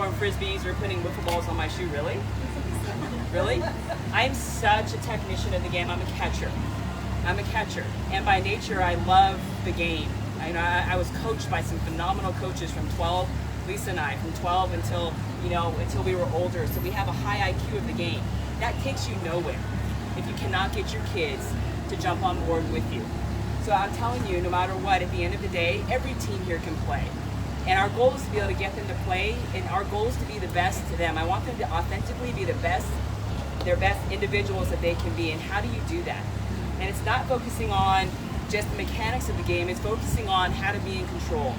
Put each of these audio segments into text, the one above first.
throwing frisbees or putting wiffle balls on my shoe. Really? Really? I'm such a technician of the game. I'm a catcher. I'm a catcher. And by nature, I love the game. I was coached by some phenomenal coaches from 12, Lisa and I, from 12 until we were older. So we have a high IQ of the game. That takes you nowhere if you cannot get your kids to jump on board with you. So I'm telling you, no matter what, at the end of the day, every team here can play. And our goal is to be able to get them to play, and our goal is to be the best to them. I want them to authentically be their best individuals that they can be. And how do you do that? And it's not focusing on just the mechanics of the game, it's focusing on how to be in control.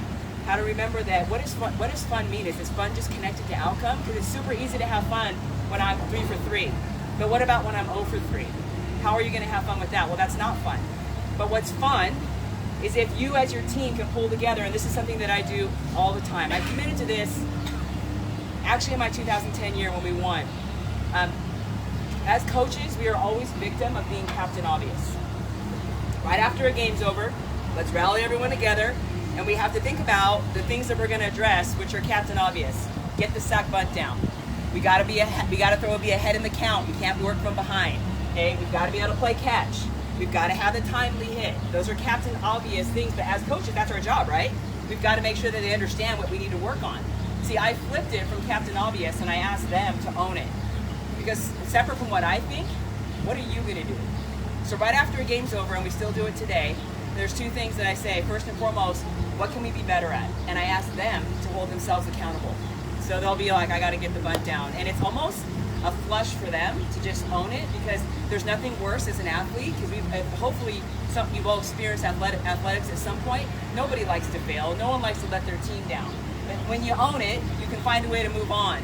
How to remember that what does fun mean? Is fun just connected to outcome? Because it's super easy to have fun when I'm 3 for 3. But what about when I'm 0 for 3? How are you going to have fun with that? Well, that's not fun. But what's fun is if you as your team can pull together, and this is something that I do all the time. I committed to this actually in my 2010 year when we won. As coaches, we are always victim of being Captain Obvious. Right after a game's over, let's rally everyone together, and we have to think about the things that we're going to address, which are Captain Obvious. Get the sack bunt down. We got to be ahead in the count. We can't work from behind. Okay, we've got to be able to play catch. We've got to have the timely hit. Those are Captain Obvious things, but as coaches, that's our job, right? We've got to make sure that they understand what we need to work on. See, I flipped it from Captain Obvious, and I asked them to own it. Because separate from what I think, what are you going to do? So right after a game's over, and we still do it today, there's 2 things that I say. First and foremost, what can we be better at? And I ask them to hold themselves accountable. So they'll be like, I got to get the bunt down. And it's almost a flush for them to just own it, because there's nothing worse as an athlete, because hopefully you've all experienced athletics at some point. Nobody likes to fail. No one likes to let their team down. But when you own it, you can find a way to move on.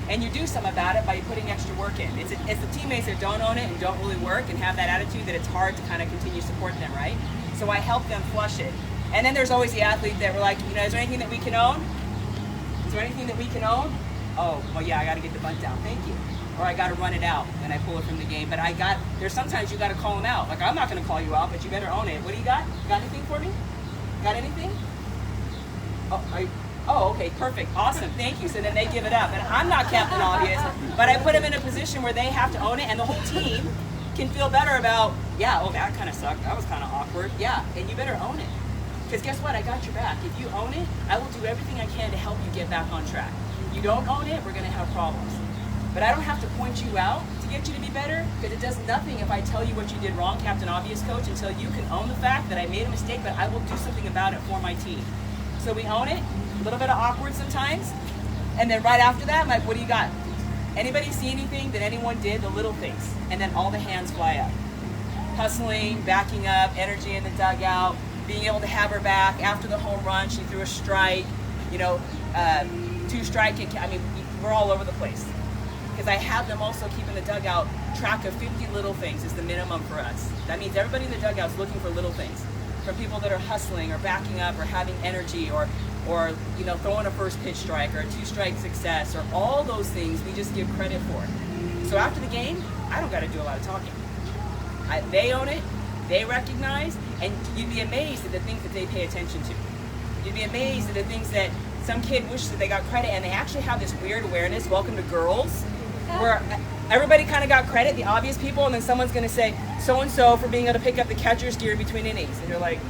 And you do something about it by putting extra work in. It's the teammates that don't own it and don't really work and have that attitude that it's hard to kind of continue supporting them, right? So I help them flush it. And then there's always the athlete that we're like, is there anything that we can own? Is there anything that we can own? Oh, well, yeah, I got to get the bunt down. Thank you. Or I got to run it out and I pull it from the game. But there's sometimes you got to call them out. Like, I'm not going to call you out, but you better own it. What do you got? Got anything for me? Got anything? Oh, okay, perfect, awesome, thank you. So then they give it up, and I'm not Captain Obvious, but I put them in a position where they have to own it, and the whole team can feel better about, yeah, oh, that kind of sucked, that was kind of awkward, yeah, and you better own it. Because guess what, I got your back. If you own it, I will do everything I can to help you get back on track. You don't own it, we're gonna have problems. But I don't have to point you out to get you to be better, because it does nothing if I tell you what you did wrong, Captain Obvious coach, until you can own the fact that I made a mistake, but I will do something about it for my team. So we own it. A little bit of awkward sometimes, and then right after that, I'm like, what do you got? Anybody see anything that anyone did? The little things, and then all the hands fly up. Hustling, backing up, energy in the dugout, being able to have her back after the home run. She threw a strike, 2 strike. We're all over the place. Because I have them also keep in the dugout track of 50 little things is the minimum for us. That means everybody in the dugout is looking for little things. From people that are hustling or backing up or having energy or throwing a first pitch strike or a 2-strike success or all those things we just give credit for. So after the game, I don't got to do a lot of talking. They own it, they recognize, and you'd be amazed at the things that they pay attention to. You'd be amazed at the things that some kid wishes that they got credit, and they actually have this weird awareness, welcome to girls, where everybody kind of got credit, the obvious people, and then someone's going to say, so-and-so for being able to pick up the catcher's gear between innings. And you're like,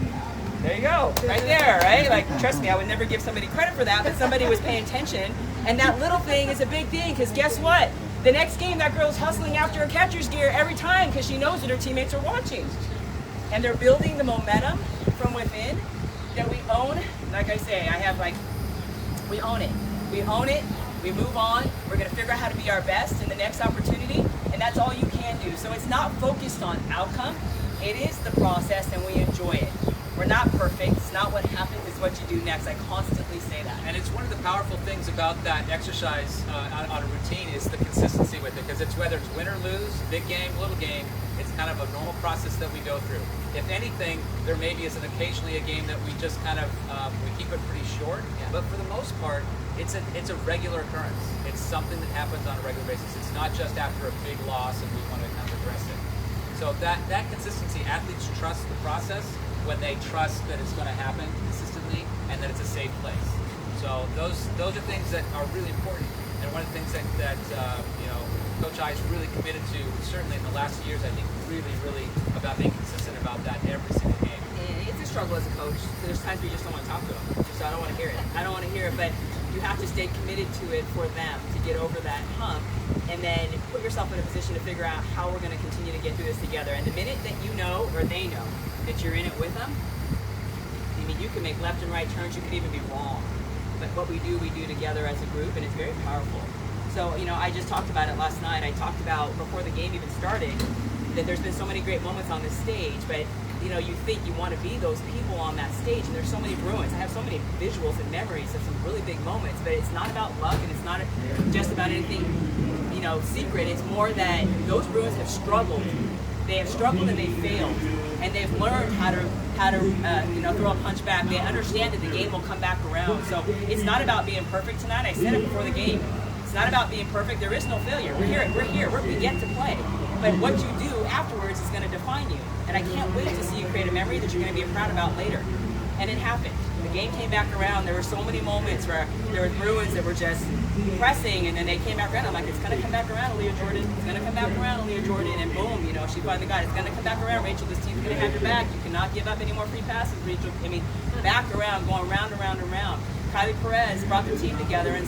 there you go, right there, right? Like, trust me, I would never give somebody credit for that, but somebody was paying attention. And that little thing is a big thing, because guess what? The next game, that girl's hustling after her catcher's gear every time because she knows that her teammates are watching. And they're building the momentum from within that we own. Like I say, we own it. We own it, we move on, we're gonna figure out how to be our best in the next opportunity, and that's all you can do. So it's not focused on outcome, it is the process, and we enjoy it. We're not perfect. It's not what happens, it's what you do next. I constantly say that. And it's one of the powerful things about that exercise on a routine is the consistency with it, because it's whether it's win or lose, big game, little game, it's kind of a normal process that we go through. If anything, there maybe is occasionally a game that we just kind of, we keep it pretty short, but for the most part, it's a regular occurrence. It's something that happens on a regular basis. It's not just after a big loss and we want to kind of address it. So that consistency, athletes trust the process when they trust that it's going to happen consistently and that it's a safe place. So those are things that are really important, and one of the things that Coach I is really committed to, certainly in the last years, I think really about being consistent about that every single game. And it's a struggle as a coach. There's times where you just don't want to talk to them. Just I don't want to hear it. I don't want to hear it, but you have to stay committed to it for them to get over that hump, and then put yourself in a position to figure out how we're going to continue to get through this together. And the minute that you know, or they know, that you're in it with them, I mean, you can make left and right turns. You could even be wrong. But what we do together as a group, and it's very powerful. So, I just talked about it last night. I talked about, before the game even started, that there's been so many great moments on this stage, but, you think you want to be those people on that stage, and there's so many Bruins. I have so many visuals and memories of some really big moments, but it's not about luck, and it's not just about anything, secret. It's more that those Bruins have struggled. They have struggled and they failed, and they've learned how to throw a punch back. They understand that the game will come back around. So it's not about being perfect tonight. I said it before the game. It's not about being perfect. There is no failure. We're here. We get to play. But what you do afterwards is going to define you. And I can't wait to see you create a memory that you're going to be proud about later. And it happened. The game came back around. There were so many moments where there were Bruins that were just pressing, and then they came back around. I'm like, it's going to come back around, Aaliyah Jordan. It's going to come back around, Aaliyah Jordan. And boom, she finally got it. It's going to come back around, Rachel. This team's going to have your back. You cannot give up any more free passes, Rachel. Back around, going round and round and round. Perez brought the team together and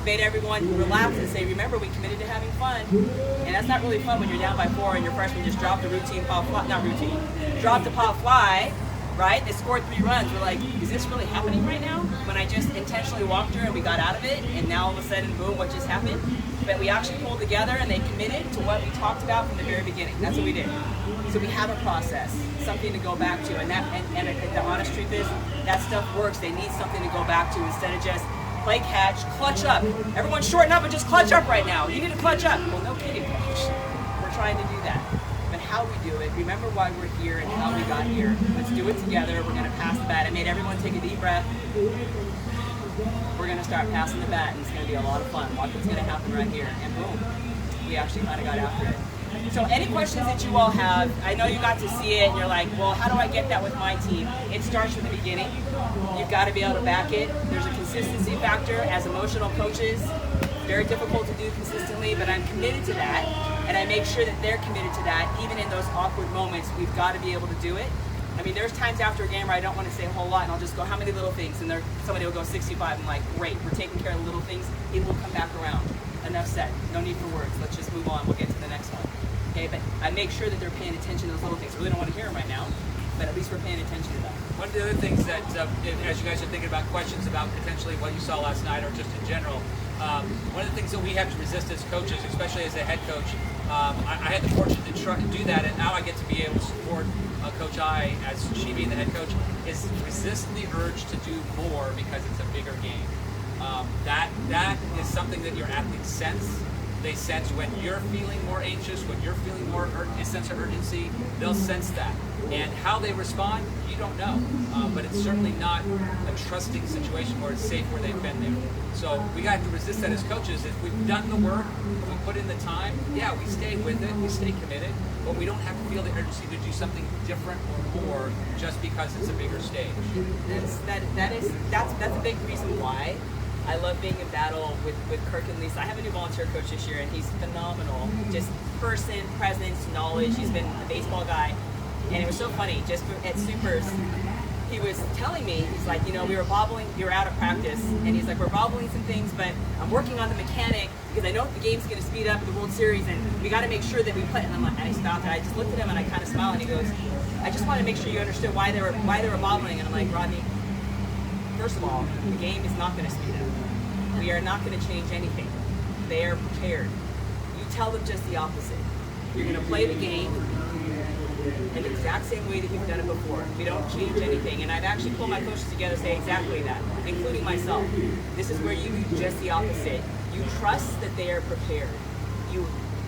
made everyone relax and say, remember, we committed to having fun. And that's not really fun when you're down by 4 and your freshman just dropped a dropped a pop fly, right? They scored 3 runs. We're like, is this really happening right now? When I just intentionally walked her and we got out of it, and now all of a sudden, boom, what just happened? But we actually pulled together and they committed to what we talked about from the very beginning. That's what we did. So we have a process, something to go back to, and the honest truth is, that stuff works. They need something to go back to instead of just play catch, clutch up. Everyone shorten up and just clutch up right now. You need to clutch up. Well, no kidding, coach. We're trying to do that. But how we do it, remember why we're here and how we got here. Let's do it together. We're going to pass the bat. I made everyone take a deep breath. We're going to start passing the bat, and it's going to be a lot of fun. Watch what's going to happen right here. And boom, we actually kind of got after it. So any questions that you all have, I know you got to see it and you're like, well, how do I get that with my team? It starts from the beginning. You've got to be able to back it. There's a consistency factor as emotional coaches. Very difficult to do consistently, but I'm committed to that. And I make sure that they're committed to that. Even in those awkward moments, we've got to be able to do it. I mean, there's times after a game where I don't want to say a whole lot, and I'll just go, how many little things? And somebody will go 65. I'm like, great, we're taking care of the little things. It will come back around. Enough said. No need for words. Let's just move on. We'll get to the next one. Okay, but I make sure that they're paying attention to those little things. I really don't want to hear them right now, but at least we're paying attention to them. One of the other things that, as you guys are thinking about questions about potentially what you saw last night or just in general, one of the things that we have to resist as coaches, especially as a head coach, I had the fortune to do that, and now I get to be able to support Coach I, as she being the head coach, is resist the urge to do more because it's a bigger game. That is something that your athletes sense. They sense when you're feeling more anxious, when you're feeling more a sense of urgency, they'll sense that. And how they respond, you don't know. But it's certainly not a trusting situation where it's safe where they've been there. So we got to resist that as coaches. If we've done the work, if we put in the time, yeah, we stay with it, we stay committed, but we don't have to feel the urgency to do something different or more just because it's a bigger stage. That's a big reason why I love being in battle with Kirk and Lisa. I have a new volunteer coach this year, and he's phenomenal. Just person, presence, knowledge. He's been a baseball guy. And it was so funny, just at Supers, he was telling me, he's like, we were bobbling, we were out of practice, and he's like, we're bobbling some things, but I'm working on the mechanic because I know the game's going to speed up in the World Series, and we got to make sure that we play. And I'm like, and I stopped, and I just looked at him, and I kind of smiled, and he goes, I just want to make sure you understood why they were bobbling. And I'm like, Rodney, first of all, the game is not going to speed up. We are not going to change anything. They are prepared. You tell them just the opposite. You're going to play the game in the exact same way that you've done it before. We don't change anything. And I've actually pulled my coaches together to say exactly that, including myself. This is where you do just the opposite. You trust that they are prepared. You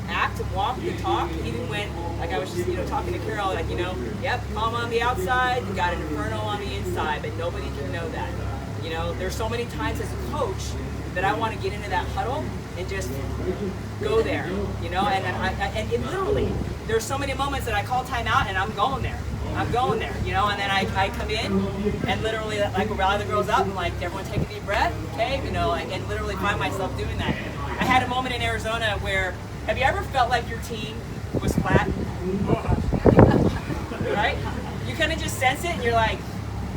act and walk and talk, even when, like I was just, talking to Carol, like, yep, calm on the outside, you got an inferno on the inside, but nobody can know that. There's so many times as a coach that I want to get into that huddle and just go there, and it literally, there's so many moments that I call timeout and I'm going there. I'm going there, you know. And then I come in and literally like rally the girls up and like everyone take a deep breath, okay, you know, and literally find myself doing that. I had a moment in Arizona where, have you ever felt like your team was flat? Right? You kind of just sense it and you're like,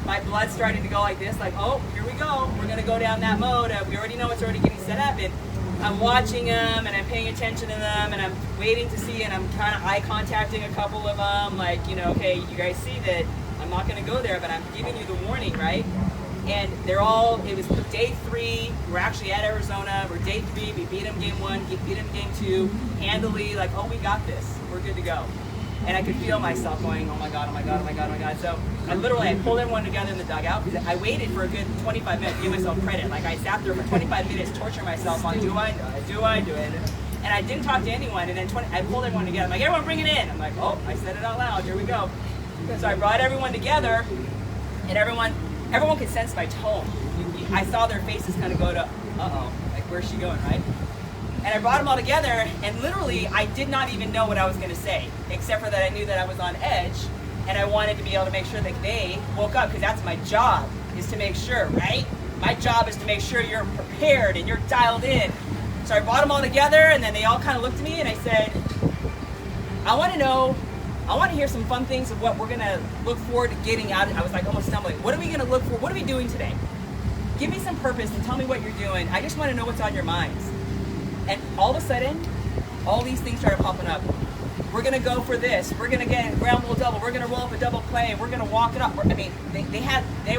my blood's starting to go like this, like, oh, here we go. We're going to go down that mode. We already know it's already getting set up. And I'm watching them and I'm paying attention to them and I'm waiting to see, and I'm kind of eye contacting a couple of them, like, you know, okay, you guys see that I'm not going to go there, but I'm giving you the warning, right? And they're all, it was day 3, we're actually at Arizona, we're day 3, we beat them game 1, beat them game 2, handily, like, oh, we got this, we're good to go. And I could feel myself going, oh my God, oh my God, oh my God, oh my God. So I pulled everyone together in the dugout because I waited for a good 25 minutes to give myself credit. Like I sat there for 25 minutes torturing myself on do I do it? And I didn't talk to anyone. And then I pulled everyone together. I'm like, everyone bring it in. I'm like, oh, I said it out loud. Here we go. So I brought everyone together, and everyone could sense my tone. I saw their faces kind of go to, uh-oh, like where's she going, right? And I brought them all together, and literally, I did not even know what I was going to say, except for that I knew that I was on edge, and I wanted to be able to make sure that they woke up, because that's my job, is to make sure, right? My job is to make sure you're prepared and you're dialed in. So I brought them all together, and then they all kind of looked at me, and I said, I want to hear some fun things of what we're going to look forward to getting out. I was like almost stumbling. What are we going to look for? What are we doing today? Give me some purpose and tell me what you're doing. I just want to know what's on your minds. And all of a sudden, all these things started popping up. We're going to go for this. We're going to get ground rule double. We're going to roll up a double play. We're going to walk it up. I mean, they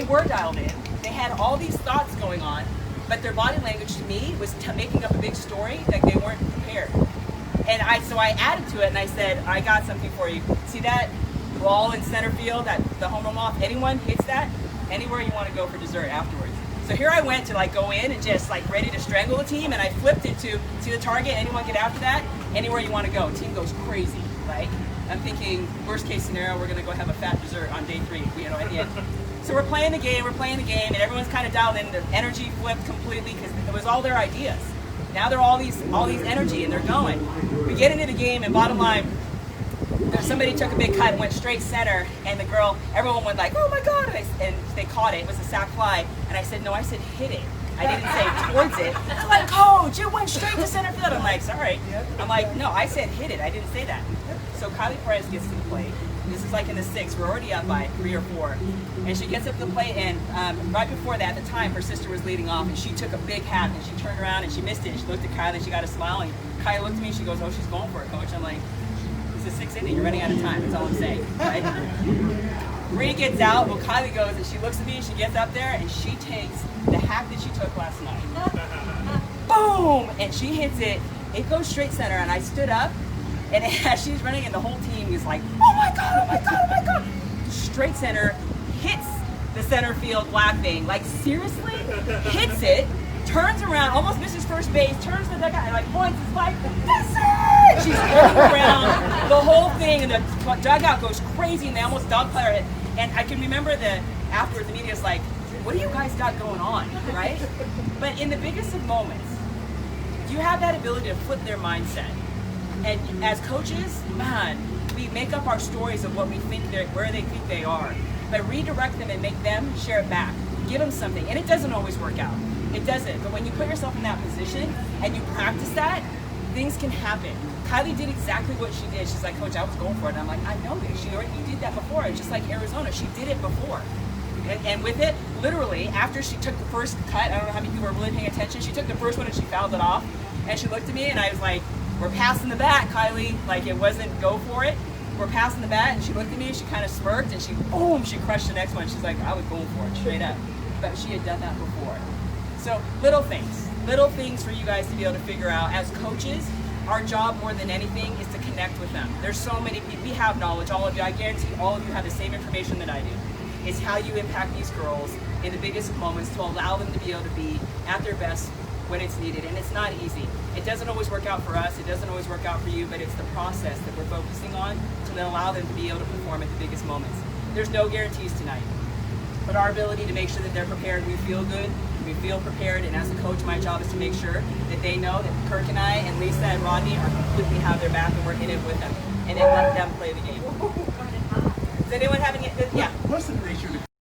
were dialed in. They had all these thoughts going on, but their body language to me was making up a big story that they weren't prepared. And so I added to it and I said, I got something for you. See that ball in center field, that the home run off? Anyone hits that? Anywhere you want to go for dessert afterwards. So here I went to like go in and just like ready to strangle the team, and I flipped it to see the target. Anyone get after that? Anywhere you want to go. Team goes crazy, right? I'm thinking worst case scenario, we're gonna go have a fat dessert on day 3, you know, at the end. So we're playing the game, and everyone's kind of dialed in. Their energy flipped completely because it was all their ideas. Now they're all these energy and they're going. We get into the game, and bottom line, somebody took a big cut and went straight center, and everyone went like, oh my God, and they caught it. It was a sac fly, and I said, no, I said hit it. I didn't say towards it. They're like, coach, it went straight to center field. I'm like, sorry. I'm like, no, I said hit it. I didn't say that. So Kylie Perez gets to the plate. This is like in the 6th. We're already up by 3 or 4. And she gets up to the plate, and right before that, at the time, her sister was leading off, and she took a big hat, and she turned around, and she missed it. And she looked at Kylie, and she got a smile, and Kylie looked at me, and she goes, oh, she's going for it, coach. I'm like, it's the 6th inning. You're running out of time. That's all I'm saying, right? Bree gets out. Well, Kylie goes, and she looks at me, and she gets up there, and she takes the hack that she took last night. Boom! And she hits it. It goes straight center, and I stood up, and as she's running, and the whole team is like, oh my God, oh my God, oh my God. Straight center, hits the center field black thing. Like, seriously? Hits it, turns around, almost misses first base, turns to the dugout, and like points, it's like, that's it! She's running around the whole thing, and the dugout goes crazy, and they almost dogpile it. And I can remember afterwards, the media's like, what do you guys got going on, right? But in the biggest of moments, you have that ability to flip their mindset. And as coaches, man, we make up our stories of what we think where they think they are. But redirect them and make them share it back. Give them something. And it doesn't always work out. It doesn't. But when you put yourself in that position and you practice that, things can happen. Kylie did exactly what she did. She's like, Coach, I was going for it. And I'm like, I know this. You did that before. It's just like Arizona. She did it before. And with it, literally, after she took the first cut, I don't know how many people were really paying attention, she took the first one and she fouled it off. And she looked at me and I was like, we're passing the bat, Kylie. Like, it wasn't go for it. We're passing the bat. And she looked at me and she kind of smirked and she crushed the next one. She's like, I was going for it straight up. But she had done that before. So little things for you guys to be able to figure out. As coaches, our job more than anything is to connect with them. There's so many people. We have knowledge, all of you. I guarantee all of you have the same information that I do. It's how you impact these girls in the biggest moments to allow them to be able to be at their best when it's needed. And it's not easy. It doesn't always work out for us. It doesn't always work out for you, but it's the process that we're focusing on to then allow them to be able to perform at the biggest moments. There's no guarantees tonight, but our ability to make sure that they're prepared, we feel good, we feel prepared, and as a coach, my job is to make sure that they know that Kirk and I and Lisa and Rodney are completely have their back and we're in it with them, and then let them play the game. Does anyone have any? Yeah. What's the nature of the